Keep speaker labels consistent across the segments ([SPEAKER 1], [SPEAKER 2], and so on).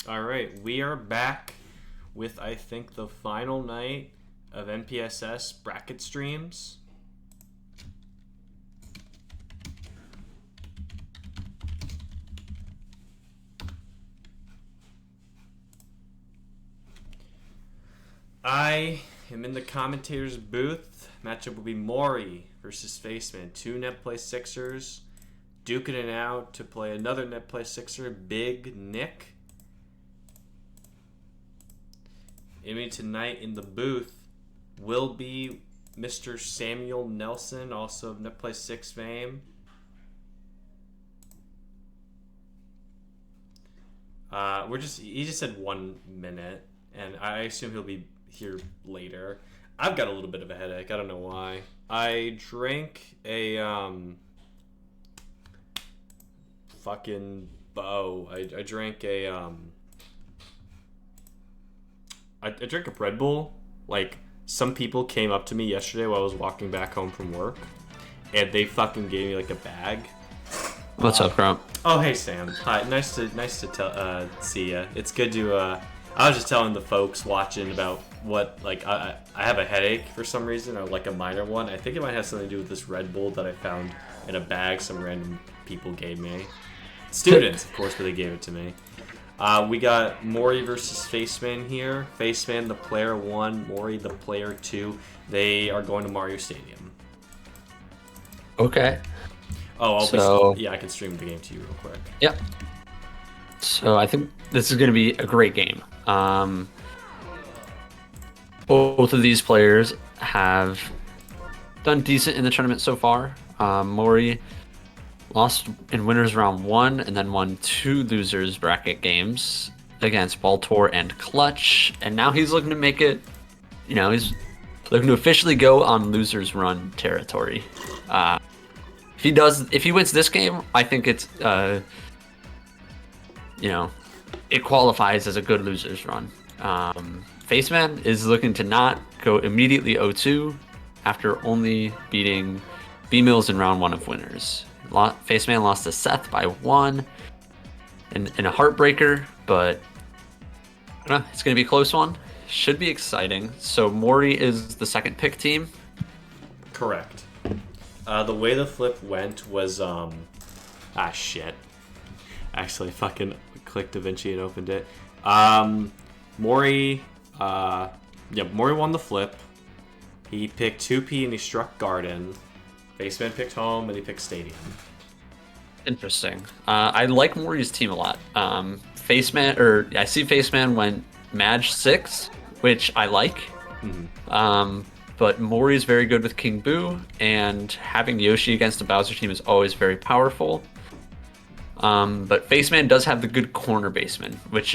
[SPEAKER 1] All right, we are back with, I think, the final night of NPSS bracket streams. I am in the commentator's booth. Matchup will be Maury versus Faceman. Two net play Sixers. Duking it out to play another net play Sixer, Big Nick. Me tonight in the booth will be Mr. Samuel Nelson, also of Net Play 6 fame. He just said 1 minute, and I assume he'll be here later. I've got a little bit of a headache. I don't know why. I drank a fucking bow. I drank a I drank a Red Bull. Like, some people came up to me yesterday while I was walking back home from work, and they fucking gave me like a bag.
[SPEAKER 2] What's up, Grump?
[SPEAKER 1] Oh, hey Sam. Hi. Nice to see ya. It's good to. I was just telling the folks watching about what, like, I have a headache for some reason, or like a minor one. I think it might have something to do with this Red Bull that I found in a bag some random people gave me. Students, of course, but they gave it to me. We got Maury versus Faceman here. Faceman, the player 1, Maury, the player 2. They are going to Mario Stadium.
[SPEAKER 2] Okay.
[SPEAKER 1] Oh, I can stream the game to you real quick.
[SPEAKER 2] Yep. So I think this is going to be a great game. Both of these players have done decent in the tournament so far. Maury lost in winners round 1 and then won 2 losers bracket games against Baltor and Clutch. And now he's looking to make it, he's looking to officially go on losers run territory. If he wins this game, I think it's, it qualifies as a good losers run. Faceman is looking to not go immediately 0-2 after only beating B-Mills in round 1 of winners. Faceman lost to Seth by 1 in a heartbreaker, but I don't know, it's going to be a close one. Should be exciting. So Maury is the second pick team?
[SPEAKER 1] Correct. The way the flip went was, shit. Actually, fucking clicked DaVinci and opened it. Maury won the flip. He picked 2P and he struck Garden. Faceman picked home and he picked Stadium.
[SPEAKER 2] Interesting. I like Maury's team a lot. I see Faceman went Maj 6, which I like.
[SPEAKER 1] Mm-hmm.
[SPEAKER 2] But Maury's very good with King Boo, and having Yoshi against the Bowser team is always very powerful. But Faceman does have the good corner baseman, which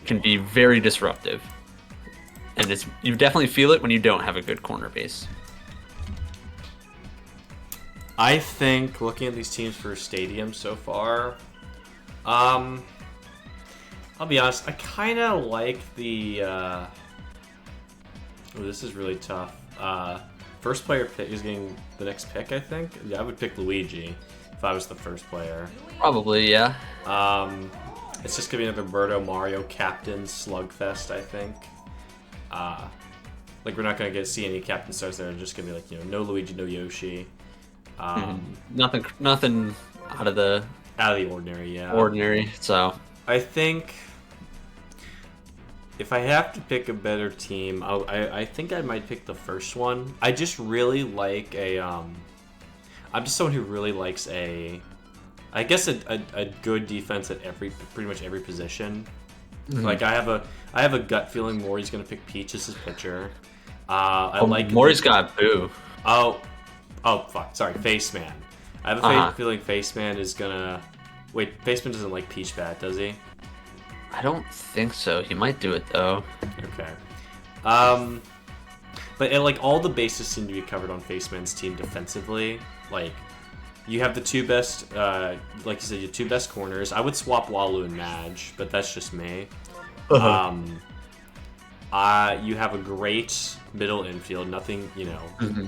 [SPEAKER 2] can be very disruptive. And you definitely feel it when you don't have a good corner base.
[SPEAKER 1] I think, looking at these teams for Stadium so far, I'll be honest, I kind of like the... this is really tough. First player pick is getting the next pick, I think. Yeah, I would pick Luigi if I was the first player.
[SPEAKER 2] Probably, yeah.
[SPEAKER 1] It's just going to be another Birdo Mario Captain Slugfest, I think. We're not going to see any Captain Stars there. It's just going to be no Luigi, no Yoshi.
[SPEAKER 2] Nothing out of the
[SPEAKER 1] ordinary, yeah.
[SPEAKER 2] Ordinary. So
[SPEAKER 1] I think if I have to pick a better team, I think I might pick the first one. I just really like I'm just someone who really likes a good defense at pretty much every position. Mm-hmm. Like I have a gut feeling Maury's gonna pick Peach as his pitcher.
[SPEAKER 2] Maury's got Boo.
[SPEAKER 1] Oh, fuck. Sorry, Faceman. I have a feeling Faceman is gonna... Wait, Faceman doesn't like Peach Bat, does he?
[SPEAKER 2] I don't think so. He might do it, though.
[SPEAKER 1] Okay. But all the bases seem to be covered on Faceman's team defensively. You have the two best... like you said, your 2 best corners. I would swap Walu and Maj, but that's just me.
[SPEAKER 2] Uh-huh.
[SPEAKER 1] You have a great middle infield. Nothing,
[SPEAKER 2] Mm-hmm.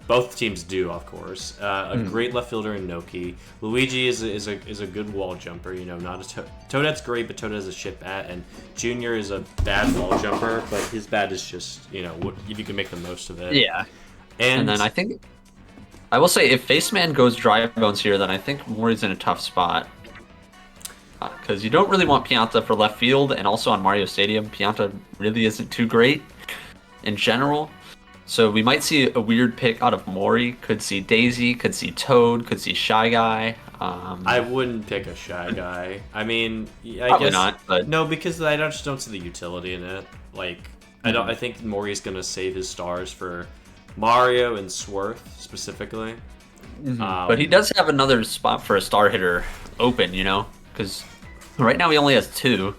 [SPEAKER 1] Both teams do, of course. A great left fielder in Noki. Luigi is a good wall jumper. You know, not a Toadette's great, but Toadette has a shit bat, and Junior is a bad wall jumper, but his bat is just, you know, if you can make the most of it.
[SPEAKER 2] Yeah.
[SPEAKER 1] And
[SPEAKER 2] then I think I will say if Faceman goes dry bones here, then I think Mori's in a tough spot. Because you don't really want Pianta for left field, and also on Mario Stadium, Pianta really isn't too great in general. So we might see a weird pick out of Mori. Could see Daisy, could see Toad, could see Shy Guy.
[SPEAKER 1] I wouldn't pick a Shy Guy. I mean, I
[SPEAKER 2] Probably
[SPEAKER 1] guess
[SPEAKER 2] not, but
[SPEAKER 1] no, because I just don't see the utility in it. Like, I think Mori's gonna save his stars for Mario and Swarth specifically.
[SPEAKER 2] but he does have another spot for a star hitter open, you know, because right now he only has 2.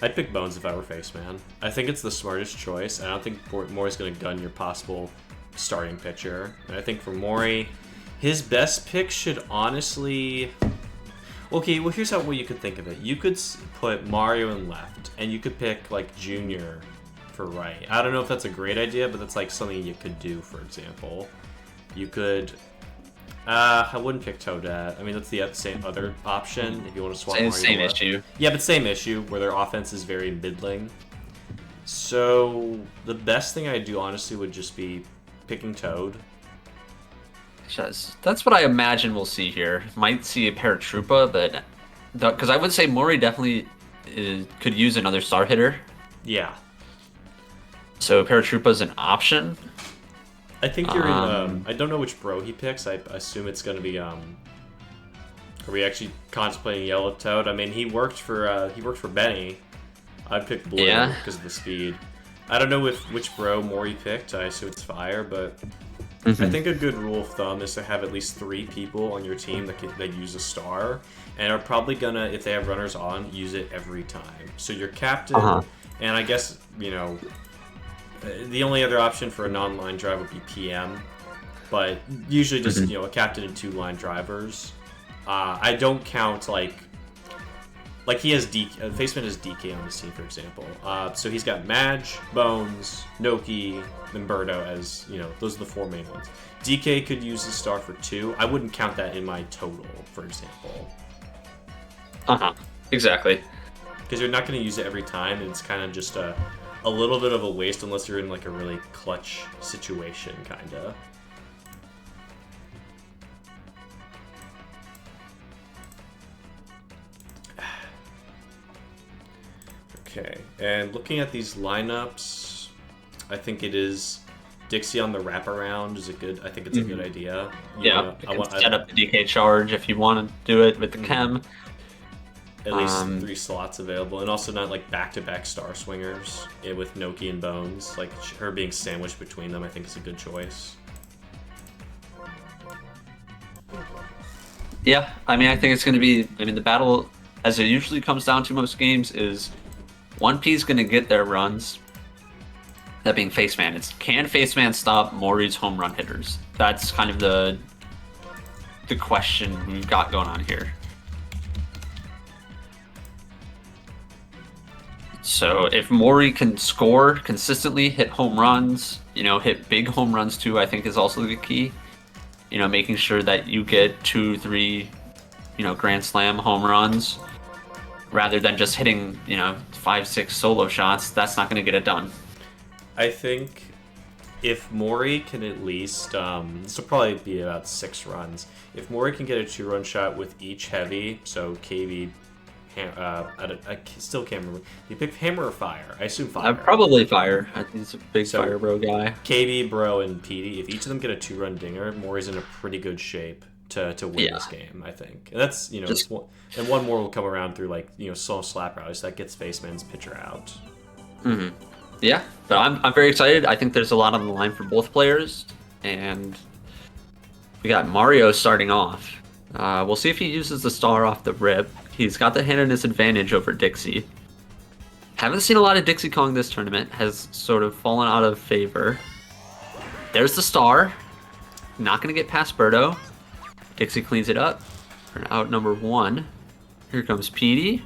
[SPEAKER 1] I'd pick Bones if I were Faceman. I think it's the smartest choice. I don't think Mori's going to gun your possible starting pitcher. And I think for Mori, his best pick should honestly... Okay, well, here's what you could think of it. You could put Mario in left, and you could pick, like, Junior for right. I don't know if that's a great idea, but that's, like, something you could do, for example. You could... I wouldn't pick Toadette. I mean, that's the same other option if you want to swap Mario.
[SPEAKER 2] Same issue.
[SPEAKER 1] Yeah, but same issue where their offense is very middling. So the best thing I'd do, honestly, would just be picking Toad.
[SPEAKER 2] That's what I imagine we'll see here. Might see a Paratroopa, but because I would say Mori definitely could use another star hitter.
[SPEAKER 1] Yeah.
[SPEAKER 2] So Paratroopa is an option.
[SPEAKER 1] I think you're in. I don't know which bro he picks. I assume it's going to be. Are we actually contemplating Yellow Toad? I mean, he worked for Benny. I'd pick Blue because of the speed. I don't know which bro Mori picked. I assume it's Fire, but I think a good rule of thumb is to have at least 3 people on your team that use a star, and are probably gonna, if they have runners on, use it every time. So your captain, and I guess, you know, the only other option for a non-line drive would be PM, but usually just you know, a captain and 2 line drivers. I don't count like he has Faceman has DK on his team, for example. So he's got Madge, Bones, Noki, and Birdo as, you know, those are the 4 main ones. DK could use his star for 2. I wouldn't count that in my total, for example.
[SPEAKER 2] Exactly.
[SPEAKER 1] Because you're not going to use it every time, and it's kind of just a little bit of a waste unless you're in like a really clutch situation, kinda. Okay, and looking at these lineups, I think it is Dixie on the wraparound is a good. I think it's a good idea.
[SPEAKER 2] You can set up the DK charge if you want to do it with the chem.
[SPEAKER 1] At least 3 slots available, and also not like back-to-back star swingers with Noki and Bones. Like her being sandwiched between them, I think is a good choice.
[SPEAKER 2] Yeah, I mean, I think it's going to be. I mean, the battle, as it usually comes down to most games, is 1P's going to get their runs. That being Faceman, can Faceman stop Mori's home run hitters? That's kind of the question we've got going on here. So if Mori can score consistently, hit home runs, you know, hit big home runs too, I think is also the key. You know, making sure that you get 2, 3, you know, Grand Slam home runs, rather than just hitting, you know, 5, 6 solo shots. That's not going to get it done.
[SPEAKER 1] I think if Mori can at least, this will probably be about 6 runs. If Mori can get a 2-run shot with each heavy, so KB, I still can't remember. You pick Hammer or Fire? I assume Fire.
[SPEAKER 2] Probably Fire. I think he's a big Fire bro guy.
[SPEAKER 1] KB, Bro, and PD. If each of them get a 2-run dinger, Mori's in a pretty good shape to win this game, I think. And that's, you know, and one more will come around through, like, you know, slow slap rallies that gets Faceman's pitcher out.
[SPEAKER 2] Yeah, but I'm very excited. I think there's a lot on the line for both players, and we got Mario starting off. We'll see if he uses the star off the rip. He's got the hand in his advantage over Dixie. Haven't seen a lot of Dixie Kong this tournament. Has sort of fallen out of favor. There's the star. Not going to get past Birdo. Dixie cleans it up for out number 1. Here comes Petey.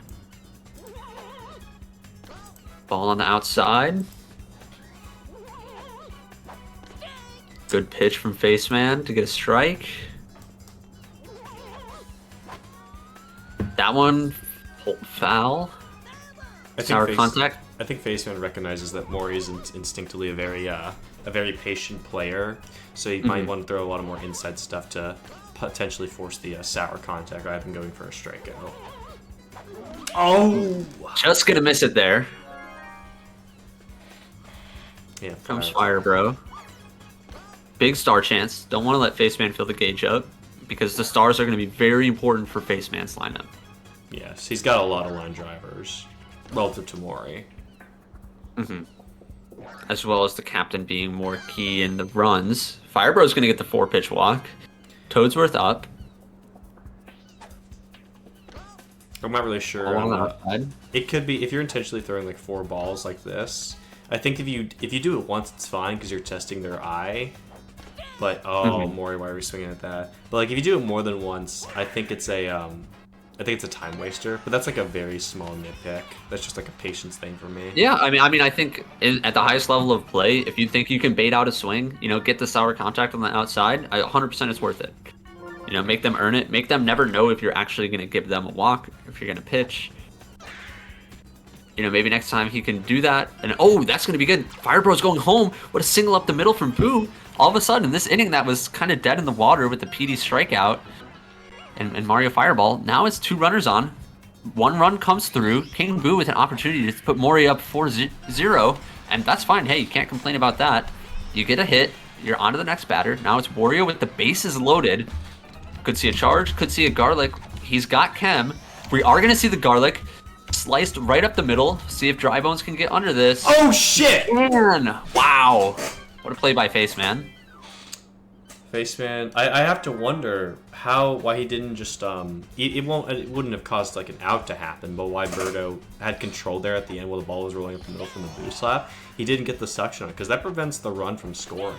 [SPEAKER 2] Ball on the outside. Good pitch from Faceman to get a strike. That one, foul. Sour contact.
[SPEAKER 1] I think Faceman recognizes that Mori is instinctively a very patient player, so he might want to throw a lot of more inside stuff to potentially force the sour contact rather than going for a strikeout. Oh!
[SPEAKER 2] Just gonna miss it there.
[SPEAKER 1] Yeah.
[SPEAKER 2] Comes Fire Bro. Big star chance. Don't want to let Faceman fill the gauge up because the stars are going to be very important for Faceman's lineup.
[SPEAKER 1] Yes, he's got a lot of line drivers relative to Mori.
[SPEAKER 2] As well as the captain being more key in the runs. Firebro's going to get the 4-pitch walk. Toadsworth up.
[SPEAKER 1] I'm not really sure.
[SPEAKER 2] On the outside.
[SPEAKER 1] It could be if you're intentionally throwing like 4 balls like this. I think if you do it once, it's fine because you're testing their eye. But Mori, why are we swinging at that? But like if you do it more than once, I think it's a time waster. But that's like a very small nitpick. That's just like a patience thing for me.
[SPEAKER 2] Yeah, I mean, I think at the highest level of play, if you think you can bait out a swing, get the sour contact on the outside, 100% it's worth it. Make them earn it. Make them never know if you're actually going to give them a walk, if you're going to pitch. Maybe next time he can do that. And that's going to be good. Firebro's going home. What a single up the middle from Boo. All of a sudden, this inning that was kind of dead in the water with the PD strikeout and Mario Fireball, now it's 2 runners on. 1 run comes through. King Boo with an opportunity to put Mori up 4-0. And that's fine. Hey, you can't complain about that. You get a hit. You're on to the next batter. Now it's Wario with the bases loaded. Could see a charge. Could see a garlic. He's got Chem. We are going to see the garlic. Sliced right up the middle. See if Dry Bones can get under this.
[SPEAKER 1] Oh shit!
[SPEAKER 2] Man, wow. What a play by Faceman.
[SPEAKER 1] Faceman, I have to wonder why he didn't just it wouldn't have caused like an out to happen, but why Birdo had control there at the end while the ball was rolling up the middle from the boo slap. He didn't get the suction on it because that prevents the run from scoring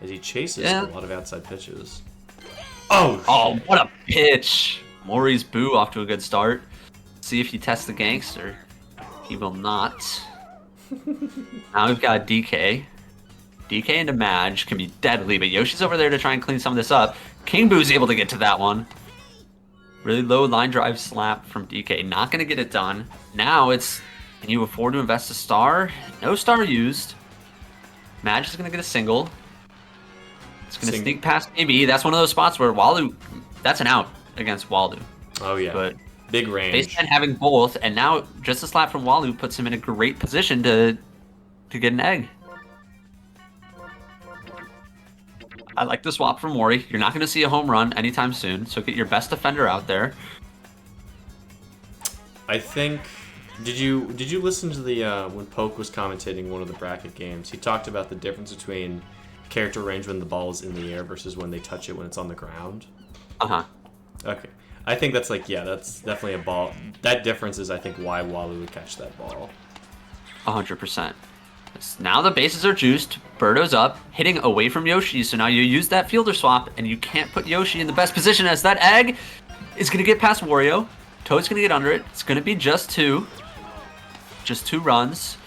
[SPEAKER 1] as he chases a lot of outside pitches. Oh,
[SPEAKER 2] what a pitch. Mori's Boo off to a good start. See if he tests the gangster. He will not. Now we've got DK. DK into Madge can be deadly, but Yoshi's over there to try and clean some of this up. King Boo's able to get to that one. Really low line drive slap from DK. Not going to get it done. Now it's, can you afford to invest a star? No star used. Madge is going to get a single. It's going to sneak past AB. That's one of those spots where Walu, that's an out against Walu.
[SPEAKER 1] Oh, yeah.
[SPEAKER 2] But
[SPEAKER 1] big range.
[SPEAKER 2] Faceman having both, and now just a slap from Walu puts him in a great position to get an egg. I like the swap from Mori. You're not going to see a home run anytime soon, so get your best defender out there.
[SPEAKER 1] I think. Did you listen to the when Poke was commentating one of the bracket games? He talked about the difference between character range when the ball is in the air versus when they touch it when it's on the ground. Okay. I think that's that's definitely a ball. That difference is, I think, why Walu would catch that ball.
[SPEAKER 2] 100%. Now the bases are juiced. Birdo's up, hitting away from Yoshi. So now you use that fielder swap, and you can't put Yoshi in the best position as that egg is going to get past Wario. Toad's going to get under it. It's going to be just 2. Just 2 runs.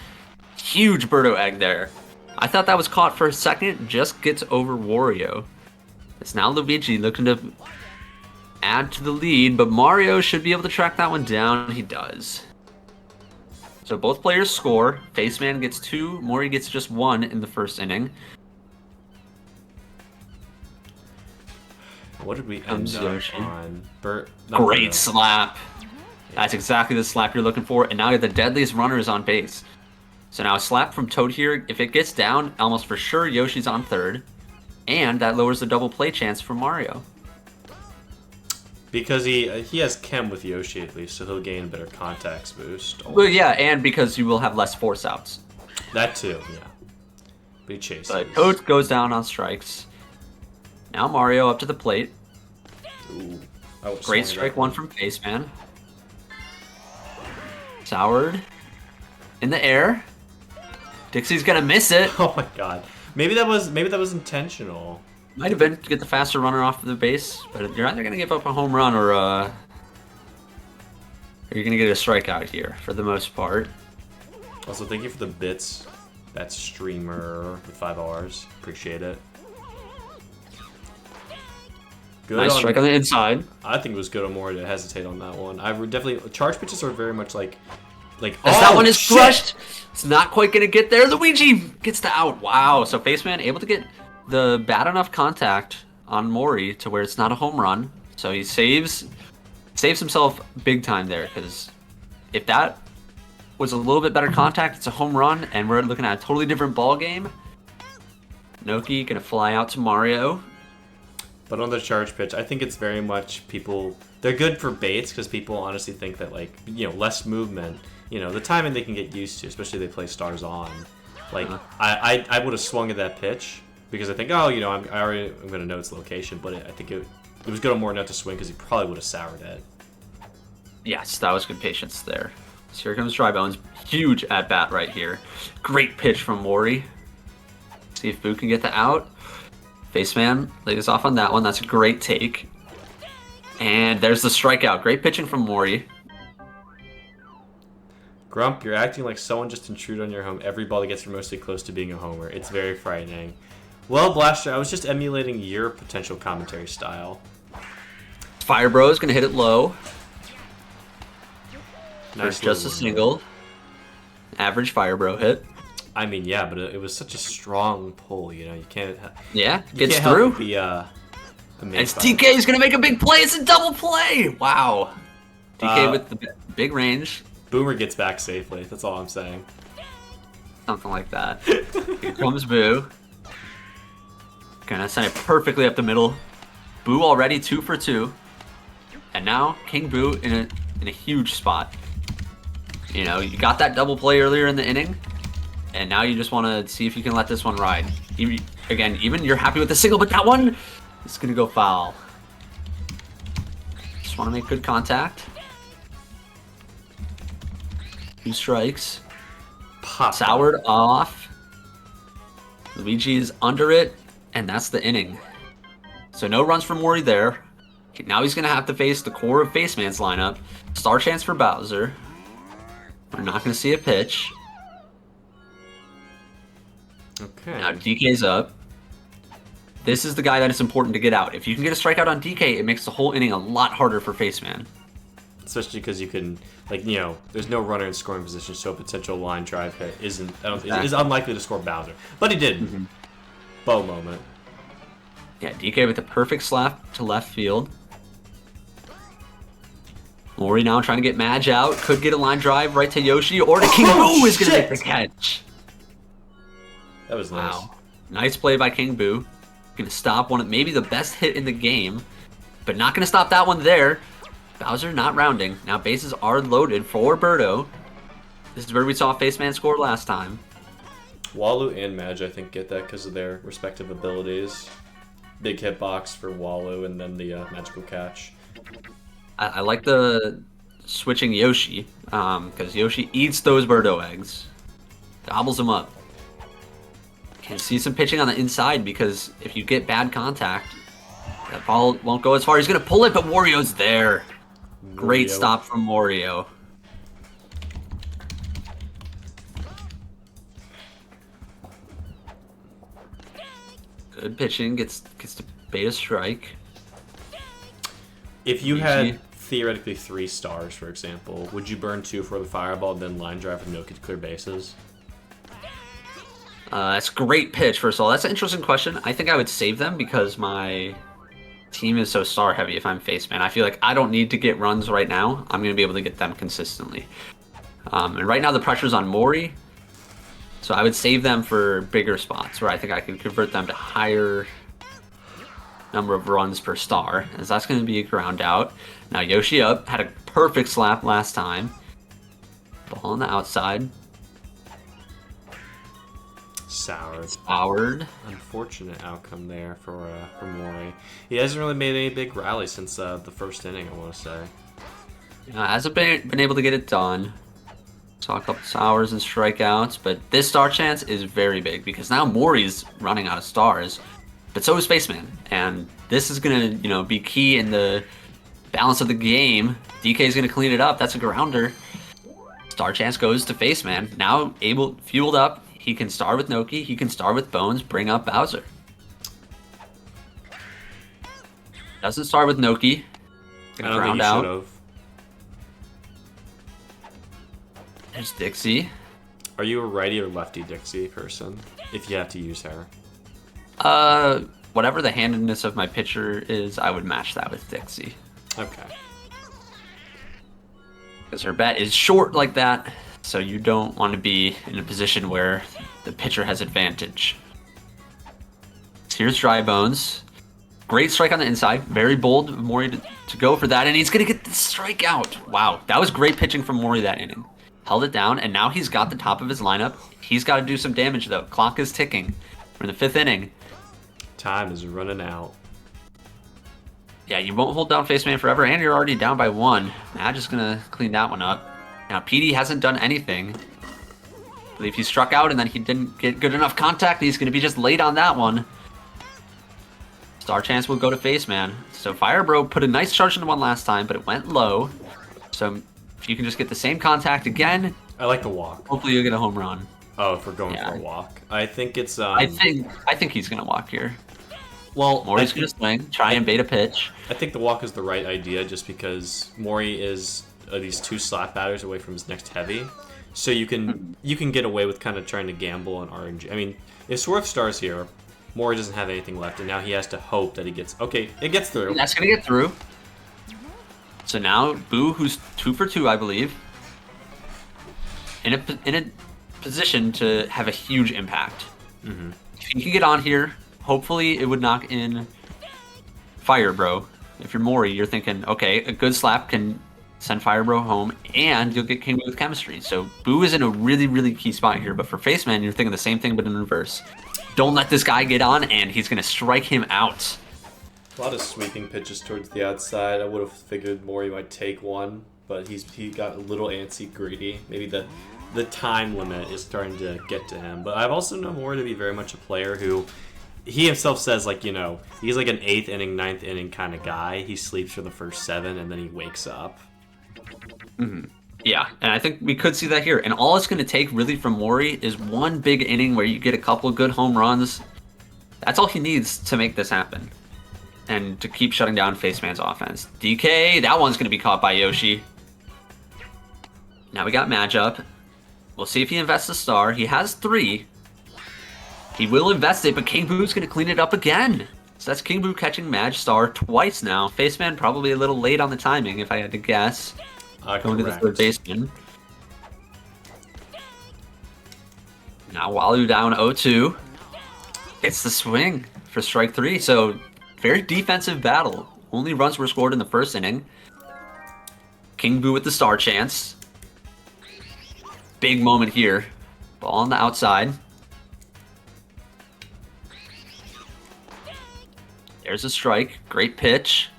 [SPEAKER 2] Huge Birdo egg there. I thought that was caught for a second. Just gets over Wario. It's now Luigi looking to add to the lead, but Mario should be able to track that one down. He does. So both players score. Faceman gets 2. Mori gets just 1 in the first inning.
[SPEAKER 1] What did we end up on?
[SPEAKER 2] Great slap. That's exactly the slap you're looking for. And now the deadliest runner is on base. So now a slap from Toad here. If it gets down, almost for sure Yoshi's on third. And that lowers the double play chance for Mario.
[SPEAKER 1] Because he has Chem with Yoshi at least, so he'll gain a better contacts boost.
[SPEAKER 2] Well, yeah, and because you will have less force outs.
[SPEAKER 1] That too, yeah. But he chases.
[SPEAKER 2] But Toad goes down on strikes. Now Mario up to the plate.
[SPEAKER 1] Ooh,
[SPEAKER 2] great strike one from Faceman. Soured. In the air. Dixie's gonna miss it.
[SPEAKER 1] Oh my god. Maybe that was intentional.
[SPEAKER 2] Might have been to get the faster runner off the base, but you're either going to give up a home run or you're going to get a strikeout here for the most part.
[SPEAKER 1] Also, thank you for the bits. That streamer with 5 Rs. Appreciate it. Good
[SPEAKER 2] Nice strike on the inside.
[SPEAKER 1] I think it was good on Mori to hesitate on that one. I would definitely charge pitches are very much like.
[SPEAKER 2] As that one is crushed. It's not quite gonna get there. Luigi gets the out. Wow. So Faceman able to get the bad enough contact on Mori to where it's not a home run. So he saves himself big time there, because if that was a little bit better contact, it's a home run, and we're looking at a totally different ball game. Noki gonna fly out to Mario.
[SPEAKER 1] But on the charge pitch, I think it's very much people. They're good for baits because people honestly think that less movement. The timing they can get used to, especially if they play stars on. I would have swung at that pitch because I think, I'm going to know its location, but I think it was good on Mori not to swing because he probably would have soured it.
[SPEAKER 2] Yes, that was good patience there. So here comes Dry Bones. Huge at bat right here. Great pitch from Mori. See if Boo can get the out. Faceman laid us off on that one. That's a great take. And there's the strikeout. Great pitching from Mori.
[SPEAKER 1] Grump, you're acting like someone just intruded on your home every ball that gets remotely close to being a homer. It's very frightening. Well, Blaster, I was just emulating your potential commentary style.
[SPEAKER 2] Fire Bro's gonna hit it low.
[SPEAKER 1] Nice,
[SPEAKER 2] just a single. Average Fire Bro hit.
[SPEAKER 1] I mean, yeah, but it was such a strong pull. You can't.
[SPEAKER 2] Yeah, gets through.
[SPEAKER 1] And
[SPEAKER 2] DK gonna make a big play. It's a double play. Wow. DK with the big range.
[SPEAKER 1] Boomer gets back safely. That's all I'm saying.
[SPEAKER 2] Something like that. Here comes Boo. Gonna send it perfectly up the middle. Boo already 2 for 2. And now King Boo in a huge spot. You got that double play earlier in the inning. And now you just want to see if you can let this one ride. Even you're happy with the single, but that one is going to go foul. Just want to make good contact. 2 strikes.
[SPEAKER 1] Pop.
[SPEAKER 2] Soured off. Luigi is under it, and that's the inning. So no runs for Mori there. Now he's going to have to face the core of Faceman's lineup. Star chance for Bowser. We're not going to see a pitch.
[SPEAKER 1] Okay.
[SPEAKER 2] Now DK's up. This is the guy that is important to get out. If you can get a strikeout on DK, it makes the whole inning a lot harder for Faceman.
[SPEAKER 1] Especially because you can, there's no runner in scoring position, so a potential line drive hit is unlikely to score Bowser. But he did. Mm-hmm. Bow moment.
[SPEAKER 2] Yeah, DK with the perfect slap to left field. Mori now trying to get Madge out. Could get a line drive right to Yoshi, or to King Boo is going to make the catch.
[SPEAKER 1] That was nice.
[SPEAKER 2] Wow. Nice play by King Boo. Going to stop maybe the best hit in the game, but not going to stop that one there. Bowser not rounding. Now bases are loaded for Birdo. This is where we saw Faceman score last time.
[SPEAKER 1] Walu and Madge, I think, get that because of their respective abilities. Big hitbox for Walu, and then the magical catch.
[SPEAKER 2] I like the switching Yoshi, because Yoshi eats those Birdo eggs. Gobbles them up. Can see some pitching on the inside, because if you get bad contact, that ball won't go as far. He's going to pull it, but Wario's there. Great stop from Wario. Good pitching, gets to bait a strike.
[SPEAKER 1] If you had theoretically 3 stars, for example, would you burn 2 for the fireball, then line drive with Noki to clear bases?
[SPEAKER 2] That's a great pitch, first of all. That's an interesting question. I think I would save them because my team is so star heavy if I'm Faceman. I feel like I don't need to get runs right now. I'm going to be able to get them consistently. And right now the pressure's on Mori. So I would save them for bigger spots where I think I could convert them to higher number of runs per star, as that's going to be a ground out. Now Yoshi up, had a perfect slap last time. Ball on the outside. Soured.
[SPEAKER 1] Unfortunate outcome there for Mori. He hasn't really made any big rallies since the first inning, I want to say.
[SPEAKER 2] Hasn't been able to get it done. Saw a couple sours and strikeouts, but this star chance is very big because now Mori's running out of stars, but so is Faceman, and this is gonna be key in the balance of the game. DK is gonna clean it up. That's a grounder. Star chance goes to Faceman. Now fueled up. He can star with Noki. He can star with Bones. Bring up Bowser. Doesn't start with Noki.
[SPEAKER 1] I
[SPEAKER 2] Gonna
[SPEAKER 1] don't think
[SPEAKER 2] ground
[SPEAKER 1] he
[SPEAKER 2] out.
[SPEAKER 1] should have.
[SPEAKER 2] There's Dixie.
[SPEAKER 1] Are you a righty or lefty Dixie person? If you have to use her.
[SPEAKER 2] Whatever the handedness of my pitcher is, I would match that with Dixie.
[SPEAKER 1] Okay.
[SPEAKER 2] Because her bat is short like that, so you don't want to be in a position where the pitcher has advantage. So here's Dry Bones. Great strike on the inside. Very bold of Mori to go for that, and he's going to get the strikeout. Wow, that was great pitching from Mori that inning. Held it down, and now he's got the top of his lineup. He's got to do some damage, though. Clock is ticking. We're in the 5th inning.
[SPEAKER 1] Time is running out.
[SPEAKER 2] Yeah, you won't hold down Face Man forever, and you're already down by 1. Madge is going to clean that one up. Now, PD hasn't done anything. I believe he struck out, and then he didn't get good enough contact. He's going to be just late on that one. Star Chance will go to Face Man. So Fire Bro put a nice charge into one last time, but it went low. So if you can just get the same contact again,
[SPEAKER 1] I like the walk.
[SPEAKER 2] hopefully you'll get a home run.
[SPEAKER 1] Oh, if we're going for a walk. I think it's
[SPEAKER 2] I think he's going to walk here.
[SPEAKER 1] well,
[SPEAKER 2] Mori's going to swing, try and bait a pitch.
[SPEAKER 1] I think the walk is the right idea just because Mori is these 2 slap batters away from his next heavy. So you can get away with kind of trying to gamble on RNG. I mean, if Swerve Star's here, Mori doesn't have anything left, and now he has to hope that he gets... Okay, it gets through.
[SPEAKER 2] That's going to get through. So now, Boo, who's 2 for 2, I believe, in a position to have a huge impact.
[SPEAKER 1] Mm-hmm.
[SPEAKER 2] If he can get on here, hopefully it would knock in Fire Bro. If you're Mori, you're thinking, okay, a good slap can send Fire Bro home, and you'll get King Boo with chemistry. So Boo is in a really, really key spot here, but for Face Man, you're thinking the same thing, but in reverse. Don't let this guy get on, and he's going to strike him out.
[SPEAKER 1] A lot of sweeping pitches towards the outside. I would have figured Mori might take one, but he got a little antsy, greedy. Maybe the time limit is starting to get to him. But I've also known Mori to be very much a player who, he himself says, like, he's like an 8th inning, 9th inning kind of guy. He sleeps for the first 7, and then he wakes up.
[SPEAKER 2] Mm-hmm. Yeah, and I think we could see that here. And all it's going to take really from Mori is one big inning where you get a couple of good home runs. That's all he needs to make this happen. And to keep shutting down Face Man's offense. DK, that one's going to be caught by Yoshi. Now we got matchup. We'll see if he invests a star. He has 3. He will invest it, but King Boo's going to clean it up again. So that's King Boo catching Madge Star twice now. Face Man probably a little late on the timing, if I had to guess. Going to the third baseman. Now Walu down 0-2. It's the swing for strike 3. So very defensive battle. Only runs were scored in the first inning. King Boo with the star chance. Big moment here. Ball on the outside. There's a strike. Great pitch.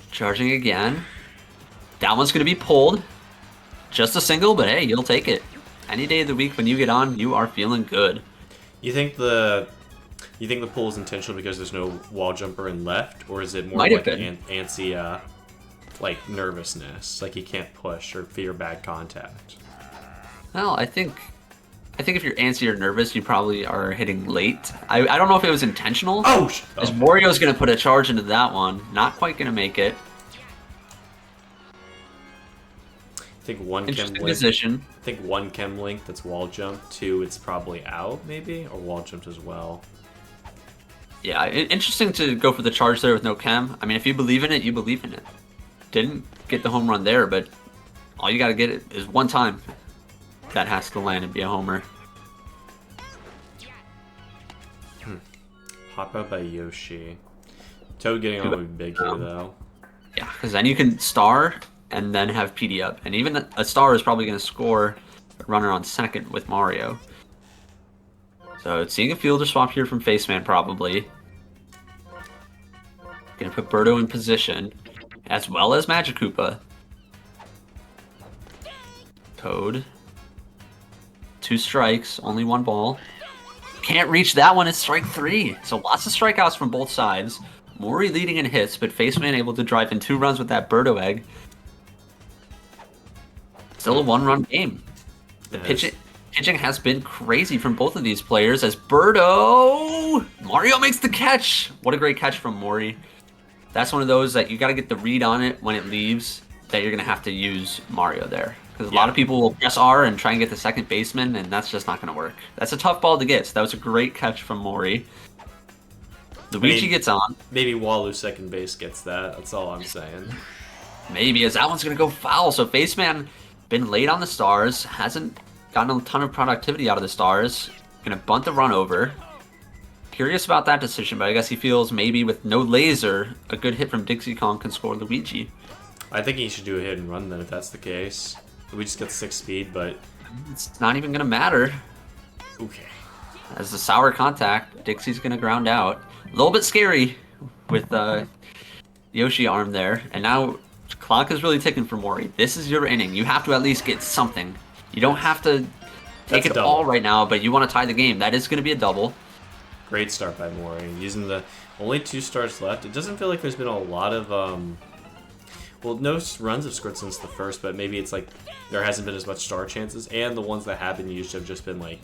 [SPEAKER 2] Charging again. That one's going to be pulled. Just a single, but hey, you'll take it. Any day of the week when you get on, you are feeling good.
[SPEAKER 1] You think the pull is intentional because there's no wall jumper in left, or is it more
[SPEAKER 2] Might
[SPEAKER 1] like
[SPEAKER 2] have
[SPEAKER 1] an antsy, like nervousness, like he can't push or fear bad contact?
[SPEAKER 2] Well, I think if you're antsy or nervous, you probably are hitting late. I don't know if it was intentional.
[SPEAKER 1] Oh!
[SPEAKER 2] Because Wario's going to put a charge into that one. Not quite going to make it.
[SPEAKER 1] I think one
[SPEAKER 2] Interesting
[SPEAKER 1] chem link.
[SPEAKER 2] position.
[SPEAKER 1] I think one chem link that's wall jump. 2, it's probably out maybe, or wall jumped as well.
[SPEAKER 2] Yeah, interesting to go for the charge there with no chem. I mean, if you believe in it, you believe in it. Didn't get the home run there, but all you got to get is one time. That has to land and be a homer.
[SPEAKER 1] Hop out by Yoshi. Toad getting on would be big here though.
[SPEAKER 2] Yeah, because then you can star and then have PD up. And even a star is probably going to score a runner on second with Mario. So seeing a fielder swap here from Face Man probably. Going to put Birdo in position, as well as Magikoopa. Toad. 2 strikes, only 1 ball. Can't reach that one, it's strike 3. So lots of strikeouts from both sides. Mori leading in hits, but Face Man able to drive in 2 runs with that Birdo egg. Still a 1-run game. The pitching has been crazy from both of these players as Birdo... Mario makes the catch! What a great catch from Mori. That's one of those that you got to get the read on it when it leaves, that you're going to have to use Mario there. Because a lot of people will press R and try and get the second baseman, and that's just not going to work. That's a tough ball to get. So that was a great catch from Mori. Luigi gets on.
[SPEAKER 1] Maybe Walu second base gets that. That's all I'm saying.
[SPEAKER 2] Maybe, as that one's going to go foul. So Faceman been late on the stars, hasn't gotten a ton of productivity out of the stars. Going to bunt the run over. Curious about that decision, but I guess he feels maybe with no laser, a good hit from Dixie Kong can score Luigi.
[SPEAKER 1] I think he should do a hit and run then if that's the case. We just got 6 speed, but
[SPEAKER 2] it's not even going to matter.
[SPEAKER 1] Okay.
[SPEAKER 2] As the sour contact, Dixie's going to ground out. A little bit scary with Yoshi arm there. And now clock is really ticking for Mori. This is your inning. You have to at least get something. You don't have to take it all right now, but you want to tie the game. That is going to be a double.
[SPEAKER 1] Great start by Mori. Using the only 2 stars left. It doesn't feel like there's been a lot of well, no runs have scored since the first, but maybe it's like there hasn't been as much star chances, and the ones that have been used have just been like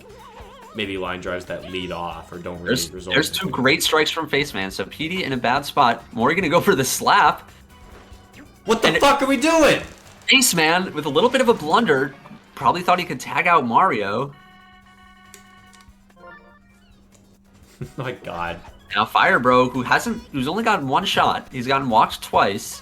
[SPEAKER 1] maybe line drives that lead off or don't really result.
[SPEAKER 2] There's 2 great strikes from Faceman, so PD in a bad spot. Mori gonna go for the slap.
[SPEAKER 1] What the fuck are we doing?
[SPEAKER 2] Faceman, with a little bit of a blunder, probably thought he could tag out Mario.
[SPEAKER 1] My God.
[SPEAKER 2] Now Firebro, who's only gotten 1 shot, he's gotten walked twice.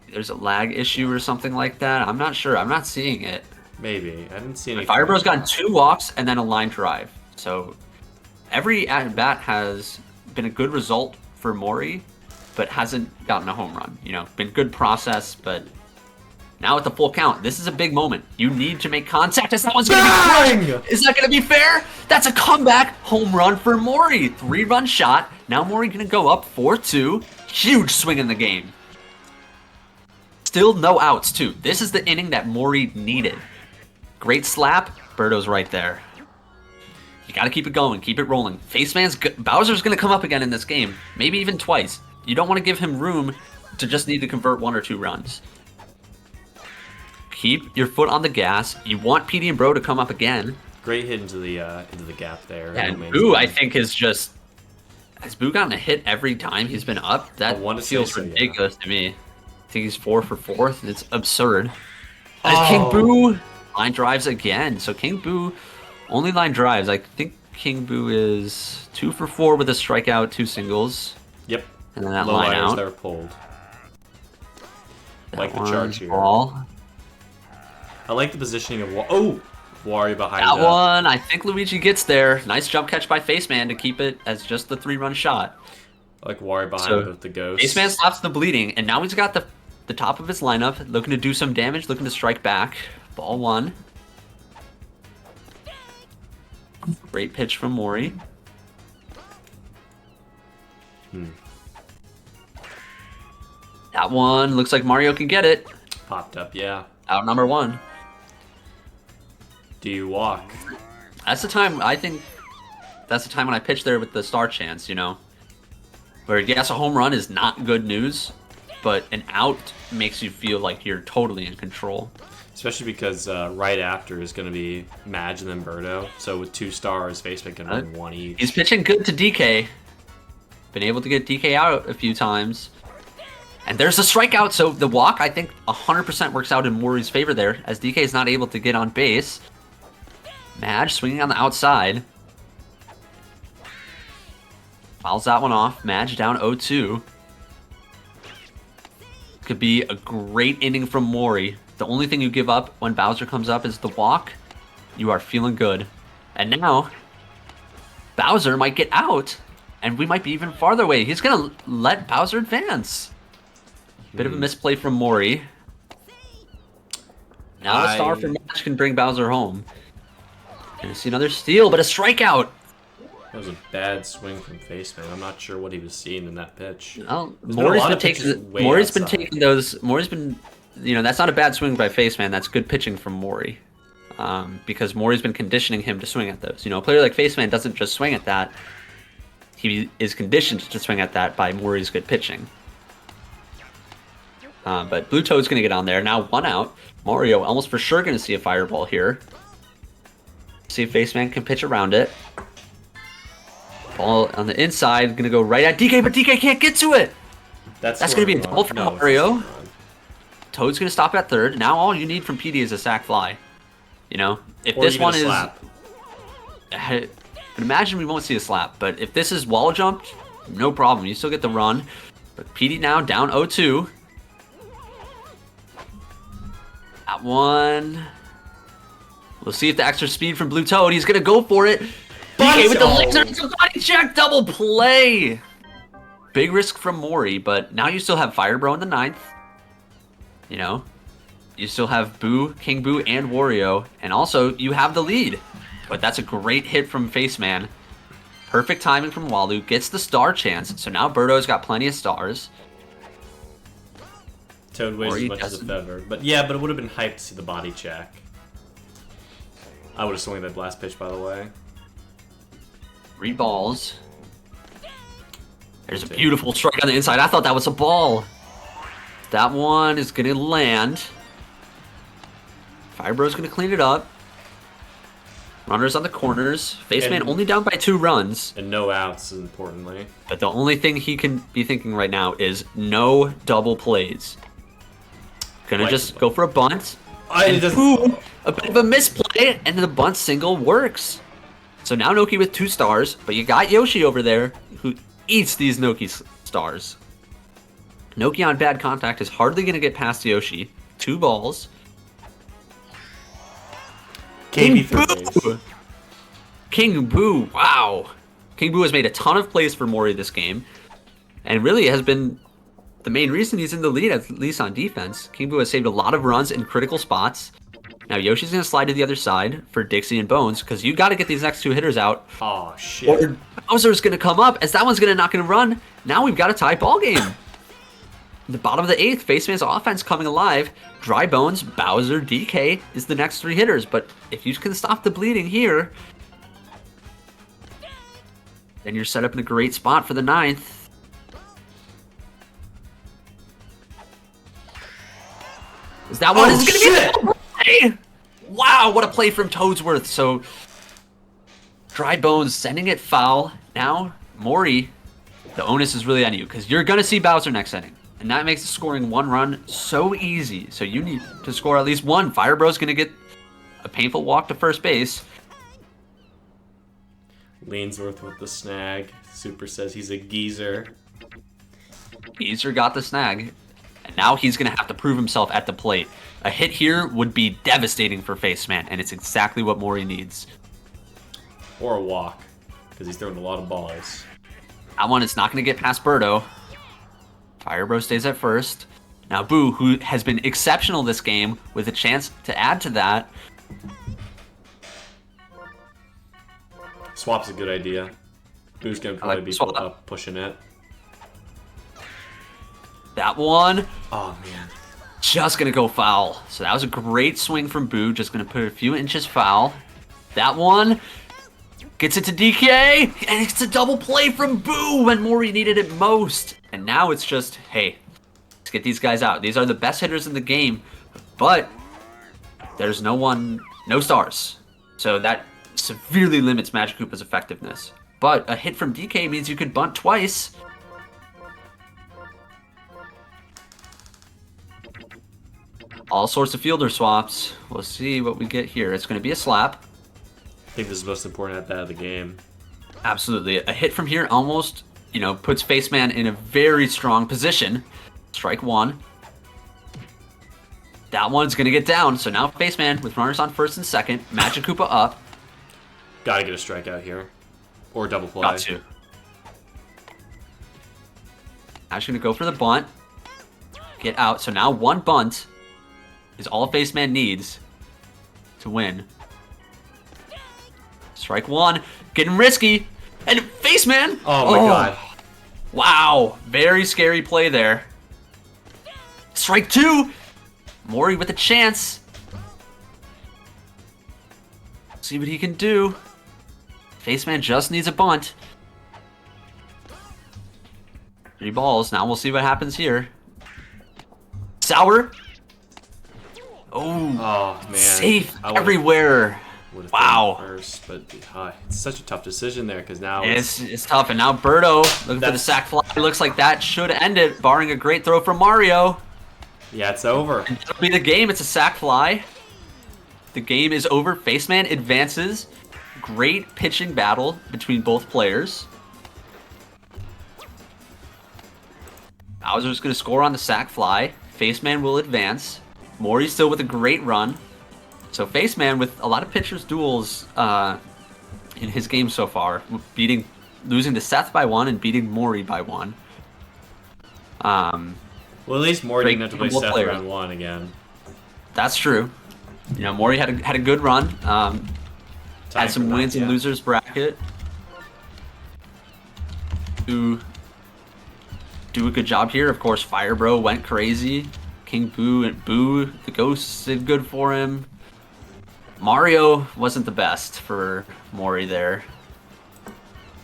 [SPEAKER 2] There's a lag issue or something like that. I'm not sure. I'm not seeing it.
[SPEAKER 1] Maybe. I didn't see any.
[SPEAKER 2] Firebro's gotten 2 walks and then a line drive. So every at-bat has been a good result for Mori, but hasn't gotten a home run. You know, been good process, but now at the full count, this is a big moment. You need to make contact as that one's going to be crushed. Is that going to be fair? That's a comeback home run for Mori. 3-run shot. Now Mori going to go up 4-2. Huge swing in the game. Still no outs, too. This is the inning that Mori needed. Great slap. Birdo's right there. You got to keep it going. Keep it rolling. Bowser's going to come up again in this game. Maybe even twice. You don't want to give him room to just need to convert 1 or 2 runs. Keep your foot on the gas. You want PD and Bro to come up again.
[SPEAKER 1] Great hit into the gap there.
[SPEAKER 2] Yeah, and Boo, I think, is just... Has Boo gotten a hit every time he's been up? That feels ridiculous to me. I think he's 4 for 4. It's absurd. King Boo line drives again. So King Boo only line drives. I think King Boo is 2 for 4 with a strikeout, 2 singles.
[SPEAKER 1] Yep.
[SPEAKER 2] And then that
[SPEAKER 1] low
[SPEAKER 2] line out.
[SPEAKER 1] That were pulled. Like the charge here.
[SPEAKER 2] Ball.
[SPEAKER 1] I like the positioning of Wario behind
[SPEAKER 2] that one. I think Luigi gets there. Nice jump catch by Faceman to keep it as just the 3-run shot.
[SPEAKER 1] I like Wario behind with the ghost.
[SPEAKER 2] Faceman stops the bleeding, and now he's got the top of his lineup, looking to do some damage, looking to strike back. Ball 1. Great pitch from Mori. That one looks like Mario can get it.
[SPEAKER 1] Popped up, yeah.
[SPEAKER 2] Out number 1.
[SPEAKER 1] Do you walk?
[SPEAKER 2] That's the time, I think, that's the time when I pitch there with the star chance, you know? Where, yes, a home run is not good news, but an out makes you feel like you're totally in control.
[SPEAKER 1] Especially because right after is going to be Madge and then Birdo. So with 2 stars, Faceman can run 1 each.
[SPEAKER 2] He's pitching good to DK. Been able to get DK out a few times. And there's a strikeout, so the walk, I think, 100% works out in Mori's favor there, as DK is not able to get on base. Madge swinging on the outside. Fouls that one off. Madge down 0-2. Could be a great inning from Mori. The only thing you give up when Bowser comes up is the walk. You are feeling good. And now, Bowser might get out, and we might be even farther away. He's going to let Bowser advance. Bit of a misplay from Mori. Now a star for Madge can bring Bowser home. Gonna see another steal, but a strikeout.
[SPEAKER 1] That was a bad swing from Faceman. I'm not sure what he was seeing in that pitch.
[SPEAKER 2] Well, Mori's been taking those. Mori's been, you know, that's not a bad swing by Faceman. That's good pitching from Mori, because Mori's been conditioning him to swing at those. You know, a player like Faceman doesn't just swing at that. He is conditioned to swing at that by Mori's good pitching. But Blue Toad's gonna get on there now. 1 out. Mario almost for sure gonna see a fireball here. See if Faceman can pitch around it. Ball on the inside, gonna go right at DK, but DK can't get to it. That's gonna be a double from Mario. Toad's gonna stop at third. Now all you need from PD is a sack fly. You know, if this one is, I imagine we won't see a slap, but if this is wall jumped, no problem. You still get the run. But PD now down 0-2. That one. We'll see if the extra speed from Blue Toad. He's gonna go for it. DK with the laser body check, double play. Big risk from Mori, but now you still have Fire Bro in the 9th. You know, you still have Boo, King Boo, and Wario, and also you have the lead. But that's a great hit from Faceman. Perfect timing from Walu, gets the star chance, so now Birdo's got plenty of stars.
[SPEAKER 1] Toad weighs as much as a feather. But yeah, but it would have been hyped to see the body check. I would have swung that blast pitch, by the way.
[SPEAKER 2] 3 balls. There's a beautiful strike on the inside. I thought that was a ball. That one is going to land. Firebro's going to clean it up. Runners on the corners. Faceman only down by 2 runs.
[SPEAKER 1] And no outs, importantly.
[SPEAKER 2] But the only thing he can be thinking right now is no double plays. Gonna just go for a bunt. Boom! A bit of a misplay, and the bunt single works. So now Noki with 2 stars, but you got Yoshi over there who eats these Noki stars. Noki on bad contact is hardly gonna get past Yoshi. 2 balls. King Boo! King Boo, wow. King Boo has made a ton of plays for Mori this game, and really has been the main reason he's in the lead, at least on defense. King Boo has saved a lot of runs in critical spots. Now Yoshi's going to slide to the other side for Dixie and Bones, because you got to get these next 2 hitters out.
[SPEAKER 1] Oh, shit.
[SPEAKER 2] Or Bowser's going to come up, as that one's not going to run. Now we've got a tie ball game. The bottom of the 8th, Faceman's offense coming alive. Dry Bones, Bowser, DK is the next 3 hitters. But if you can stop the bleeding here, then you're set up in a great spot for the 9th. That one is going to be the play! Wow, what a play from Toadsworth. So, Dry Bones sending it foul. Now, Mori, the onus is really on you, because you're going to see Bowser next inning. And that makes scoring 1 run so easy. So you need to score at least 1. Firebro's going to get a painful walk to first base.
[SPEAKER 1] Leansworth with the snag. Super says he's a geezer.
[SPEAKER 2] Geezer got the snag. And now he's going to have to prove himself at the plate. A hit here would be devastating for Faceman, and it's exactly what Mori needs.
[SPEAKER 1] Or a walk, because he's throwing a lot of balls.
[SPEAKER 2] That one is not going to get past Birdo. Firebro stays at first. Now Boo, who has been exceptional this game, with a chance to add to that.
[SPEAKER 1] Swap's a good idea. Boo's going to probably be pushing it.
[SPEAKER 2] That one.
[SPEAKER 1] Oh, man.
[SPEAKER 2] Just going to go foul. So that was a great swing from Boo. Just going to put a few inches foul. That one gets it to DK. And it's a double play from Boo when Mori needed it most. And now it's just, hey, let's get these guys out. These are the best hitters in the game. But there's no stars. So that severely limits Magic Koopa's effectiveness. But a hit from DK means you could bunt twice. All sorts of fielder swaps. We'll see what we get here. It's going to be a slap.
[SPEAKER 1] I think this is the most important at bat of the game.
[SPEAKER 2] Absolutely. A hit from here almost, puts Faceman in a very strong position. Strike 1. That one's going to get down. So now Faceman with runners on first and second. Magic Koopa up.
[SPEAKER 1] Gotta get a strikeout here. Or double play.
[SPEAKER 2] Got to. Now she's going to go for the bunt. Get out. So now 1 bunt is all Faceman needs to win. Strike 1. Getting risky. And Faceman!
[SPEAKER 1] Oh my god.
[SPEAKER 2] Wow. Very scary play there. Strike 2. Mori with a chance. See what he can do. Faceman just needs a bunt. 3 balls. Now we'll see what happens here. Sour. Oh,
[SPEAKER 1] man.
[SPEAKER 2] safe everywhere.
[SPEAKER 1] would have
[SPEAKER 2] Wow.
[SPEAKER 1] been first, but it's such a tough decision there because now
[SPEAKER 2] It's tough, and now Birdo looking for the sack fly. Looks like that should end it, barring a great throw from Mario.
[SPEAKER 1] yeah, it's over.
[SPEAKER 2] And that'll be the game. It's a sack fly. The game is over. Faceman advances. Great pitching battle between both players. Bowser's going to score on the sack fly. Faceman will advance. Mori still with a great run. So Faceman with a lot of pitchers duels in his game so far, losing to Seth by 1 and beating Mori by 1.
[SPEAKER 1] Well, at least Mori didn't have to play Seth
[SPEAKER 2] players.
[SPEAKER 1] round 1 again.
[SPEAKER 2] That's true. You know, Mori had a good run. Had some wins in losers bracket. Do a good job here. Of course, Firebro went crazy. King Boo and Boo, the ghosts did good for him. Mario wasn't the best for Mori there.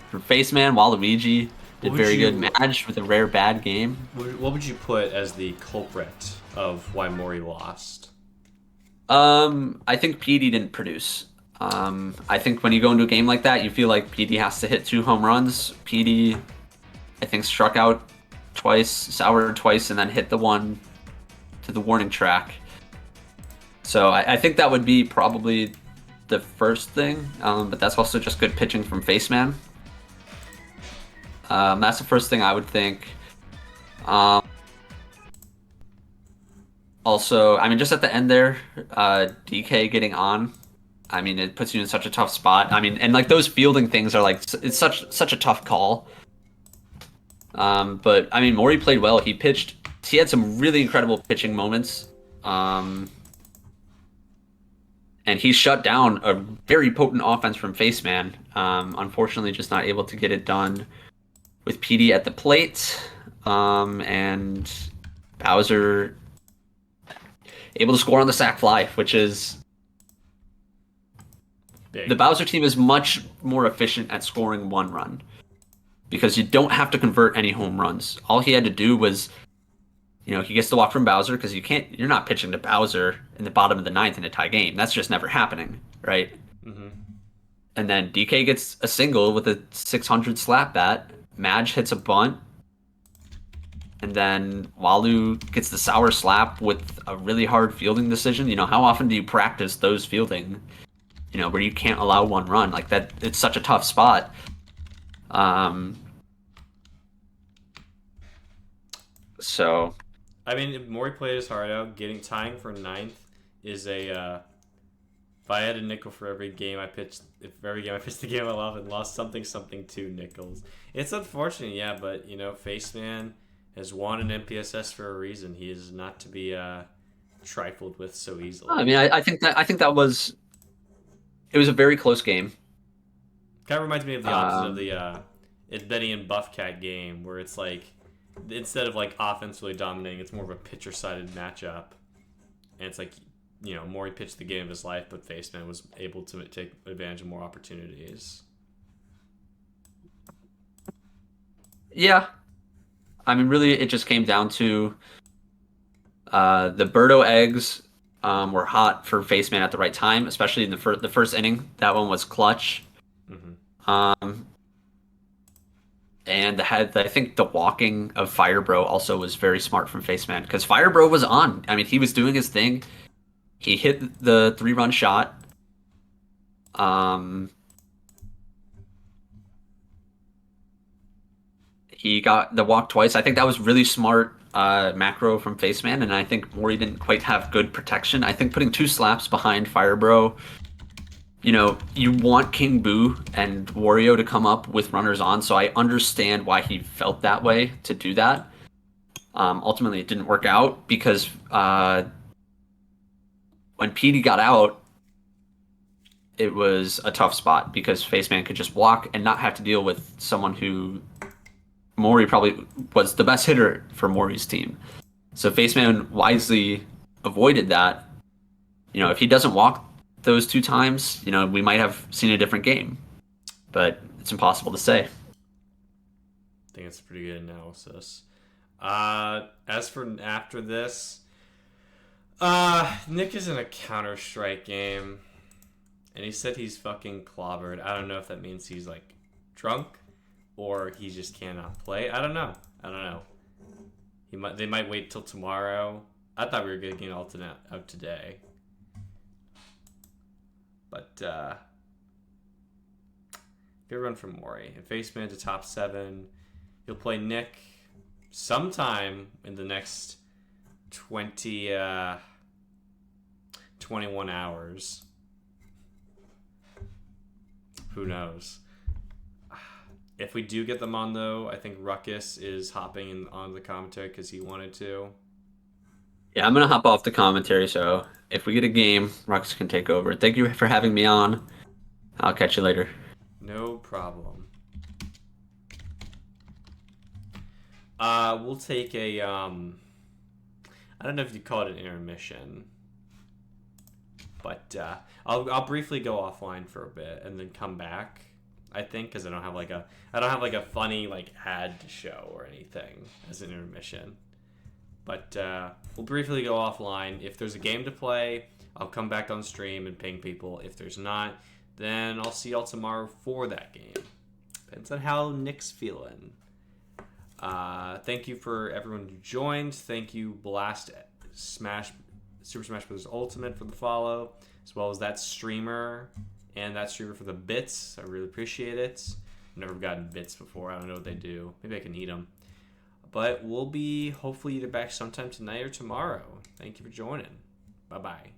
[SPEAKER 2] For Faceman, Waluigi did very good. Madge with a rare bad game.
[SPEAKER 1] What would you put as the culprit of why Mori lost?
[SPEAKER 2] I think PD didn't produce. I think when you go into a game like that, you feel like PD has to hit 2 home runs. PD, I think, struck out twice, soured twice, and then hit the one to the warning track. So I think that would be probably the first thing, but that's also just good pitching from Faceman. That's the first thing I would think. Also, I mean, just at the end there, DK getting on, I mean, it puts you in such a tough spot. I mean, and like those fielding things are like, it's such a tough call. But I mean, Mori played well. He had some really incredible pitching moments. And he shut down a very potent offense from Faceman. Unfortunately, just not able to get it done with PD at the plate. And Bowser able to score on the sack fly, which is...
[SPEAKER 1] Big.
[SPEAKER 2] The Bowser team is much more efficient at scoring 1 run. Because you don't have to convert any home runs. All he had to do was... You know, he gets to walk from Bowser because you're not pitching to Bowser in the bottom of the 9th in a tie game. That's just never happening, right?
[SPEAKER 1] Mm-hmm.
[SPEAKER 2] And then DK gets a single with a 600 slap bat. Madge hits a bunt. And then Walu gets the sour slap with a really hard fielding decision. You know, how often do you practice those fielding, you know, where you can't allow 1 run? Like that, it's such a tough spot. So...
[SPEAKER 1] I mean, if Mori played his heart out, tying for 9th is a. If I had a nickel for every game I pitched, the game I love and lost something to nickels. It's unfortunate, yeah, but you know, Faceman has won an NPSS for a reason. He is not to be trifled with so easily.
[SPEAKER 2] I mean, I think that was. It was a very close game.
[SPEAKER 1] Kind of reminds me of the opposite of the Benny and Buffcat game, where it's like. Instead of like offensively dominating, it's more of a pitcher-sided matchup, and it's like, you know, Mori pitched the game of his life, but Faceman was able to take advantage of more opportunities.
[SPEAKER 2] Yeah, I mean, really, it just came down to the Birdo eggs were hot for Faceman at the right time, especially in the first inning. That one was clutch. Mm-hmm. And I think the walking of Firebro also was very smart from Faceman because Firebro was on. I mean, he was doing his thing. He hit the 3-run shot. He got the walk twice. I think that was really smart macro from Faceman, and I think Mori didn't quite have good protection. I think putting 2 slaps behind Firebro, you know, you want King Boo and Wario to come up with runners on, so I understand why he felt that way to do that. Ultimately, it didn't work out because when PD got out, it was a tough spot because Faceman could just walk and not have to deal with someone who Mori probably was the best hitter for Mori's team. So Faceman wisely avoided that. You know, if he doesn't walk those 2 times, you know, we might have seen a different game, but it's impossible to say.
[SPEAKER 1] I think it's a pretty good analysis. As for after this, Nick is in a Counter-Strike game, And he said he's fucking clobbered. I don't know if that means he's like drunk or he just cannot play. I don't know. They might wait till tomorrow. I thought we were getting it all out today. But good run from Mori. And Faceman to top 7. He'll play Nick sometime in the next 21 hours. Who knows? If we do get them on, though, I think Ruckus is hopping on the commentary because he wanted to.
[SPEAKER 2] Yeah, I'm going to hop off the commentary, so if we get a game, Ruckus can take over. Thank you for having me on. I'll catch you later.
[SPEAKER 1] No problem. We'll take a, I don't know if you call it an intermission, but I'll briefly go offline for a bit and then come back. I think because I don't have like a funny like ad to show or anything as an intermission. But we'll briefly go offline. If there's a game to play, I'll come back on stream and ping people. If there's not, then I'll see y'all tomorrow for that game. Depends on how Nick's feeling. Thank you for everyone who joined. Thank you, Super Smash Bros. Ultimate for the follow, as well as that streamer and that streamer for the bits. I really appreciate it. I've never gotten bits before. I don't know what they do. Maybe I can eat them. But we'll be hopefully either back sometime tonight or tomorrow. Thank you for joining. Bye-bye.